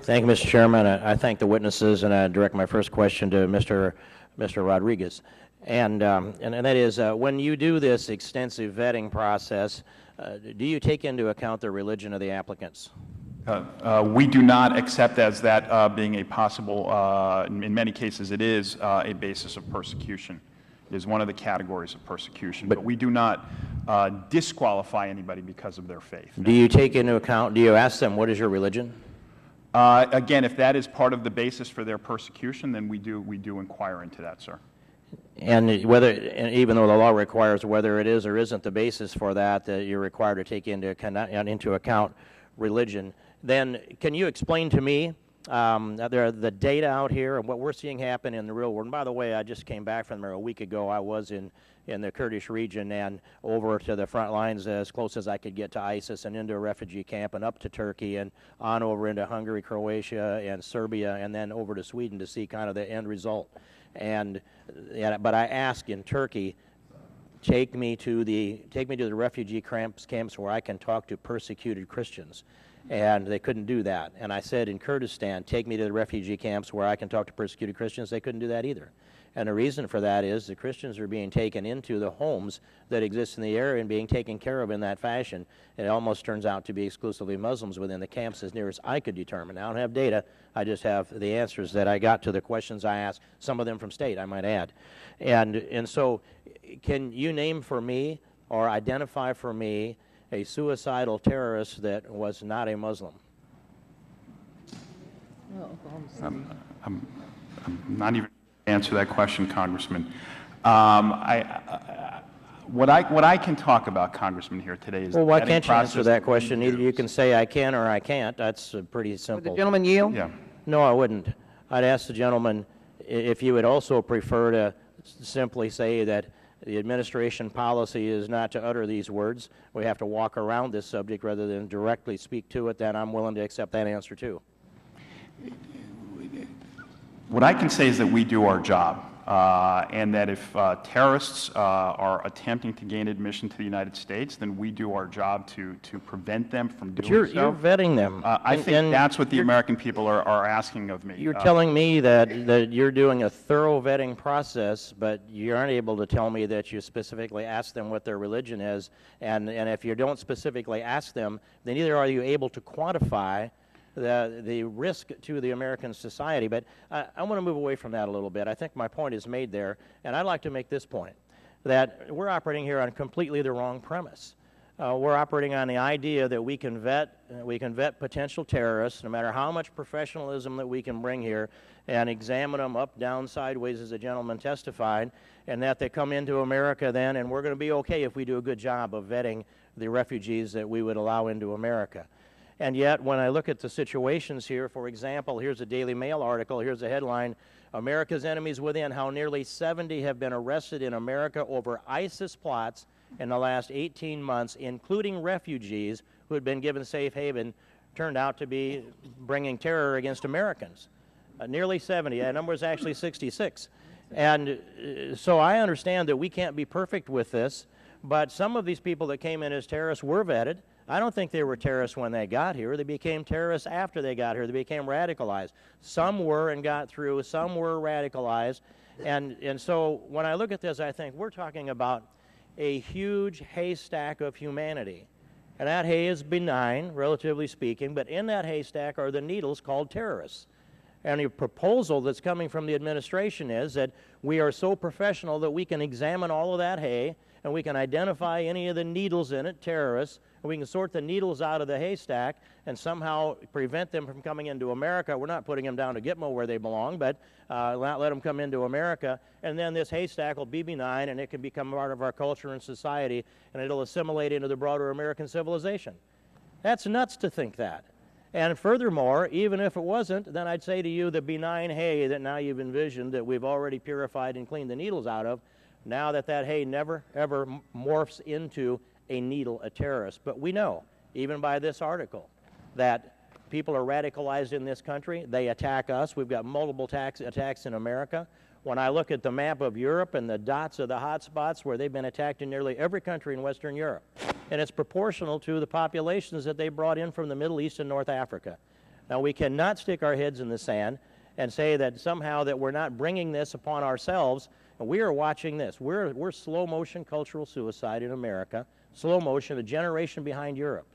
Thank you, Mr. Chairman. I thank the witnesses, and I direct my first question to Mr. Rodriguez. And that is, when you do this extensive vetting process, do you take into account the religion of the applicants? We do not accept as that being a possible, in many cases it is a basis of persecution. It is one of the categories of persecution, but we do not disqualify anybody because of their faith. Do you take into account, do you ask them, what is your religion? Again, if that is part of the basis for their persecution, then we do inquire into that, sir. And even though the law requires whether it is or isn't the basis for that, you're required to take into account religion, then can you explain to me the data out here and what we're seeing happen in the real world? And by the way, I just came back from there a week ago. I was in the Kurdish region and over to the front lines as close as I could get to ISIS and into a refugee camp and up to Turkey and on over into Hungary, Croatia, and Serbia, and then over to Sweden to see kind of the end result. But I ask in Turkey, take me to the refugee camps where I can talk to persecuted Christians. And they couldn't do that. And I said in Kurdistan, take me to the refugee camps where I can talk to persecuted Christians. They couldn't do that either. And the reason for that is the Christians are being taken into the homes that exist in the area and being taken care of in that fashion. And it almost turns out to be exclusively Muslims within the camps as near as I could determine. I don't have data. I just have the answers that I got to the questions I asked, some of them from state, I might add. And so can you name for me or identify for me a suicidal terrorist that was not a Muslim? I'm not even going to answer that question, Congressman. What I can talk about, Congressman, here today is... Well, why can't you answer that question? Either you can say I can or I can't. That's pretty simple. Would the gentleman yield? Yeah. No, I wouldn't. I'd ask the gentleman if you would also prefer to simply say that the administration policy is not to utter these words. We have to walk around this subject rather than directly speak to it. Then I'm willing to accept that answer too. What I can say is that we do our job, and that if terrorists are attempting to gain admission to the United States, then we do our job to prevent them from doing so. But you're vetting them. I think that's what the American people are asking of me. You're telling me that you're doing a thorough vetting process, but you aren't able to tell me that you specifically ask them what their religion is. And if you don't specifically ask them, then neither are you able to quantify the risk to the American society. But I want to move away from that a little bit. I think my point is made there, and I'd like to make this point, that we're operating here on completely the wrong premise. We're operating on the idea that we can vet potential terrorists, no matter how much professionalism that we can bring here, and examine them up, down, sideways, as the gentleman testified, and that they come into America then, and we're going to be okay if we do a good job of vetting the refugees that we would allow into America. And yet, when I look at the situations here, for example, here's a Daily Mail article, here's a headline, America's Enemies Within, how nearly 70 have been arrested in America over ISIS plots in the last 18 months, including refugees who had been given safe haven, turned out to be bringing terror against Americans. Nearly 70, that number is actually 66. And so I understand that we can't be perfect with this, but some of these people that came in as terrorists were vetted. I don't think they were terrorists when they got here. They became terrorists after they got here. They became radicalized. Some were and got through. Some were radicalized. And so when I look at this, I think we're talking about a huge haystack of humanity. And that hay is benign, relatively speaking, but in that haystack are the needles called terrorists. And the proposal that's coming from the administration is that we are so professional that we can examine all of that hay and we can identify any of the needles in it, terrorists, and we can sort the needles out of the haystack and somehow prevent them from coming into America. We're not putting them down to Gitmo where they belong, but not let them come into America. And then this haystack will be benign and it can become part of our culture and society, and it'll assimilate into the broader American civilization. That's nuts to think that. And furthermore, even if it wasn't, then I'd say to you the benign hay that now you've envisioned that we've already purified and cleaned the needles out of, now that hay never, ever morphs into a needle, a terrorist. But we know, even by this article, that people are radicalized in this country. They attack us. We've got multiple attacks in America. When I look at the map of Europe and the dots of the hot spots where they've been attacked in nearly every country in Western Europe, and it's proportional to the populations that they brought in from the Middle East and North Africa. Now, we cannot stick our heads in the sand and say that somehow that we're not bringing this upon ourselves. And we are watching this. We're slow motion cultural suicide in America, slow motion, a generation behind Europe.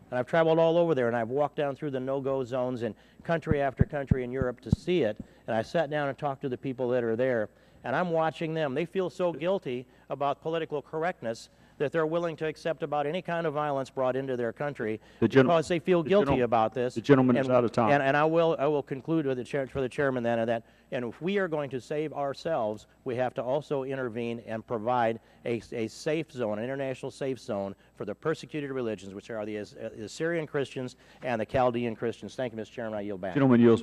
And I've traveled all over there, and I've walked down through the no-go zones in country after country in Europe to see it. And I sat down and talked to the people that are there, and I'm watching them. They feel so guilty about political correctness that they're willing to accept about any kind of violence brought into their country because they feel guilty about this. The gentleman is out of time. And I will conclude with for the chairman then of that. And if we are going to save ourselves, we have to also intervene and provide a safe zone, an international safe zone for the persecuted religions, which are the Syrian Christians and the Chaldean Christians. Thank you, Mr. Chairman. I yield back. Gentleman yields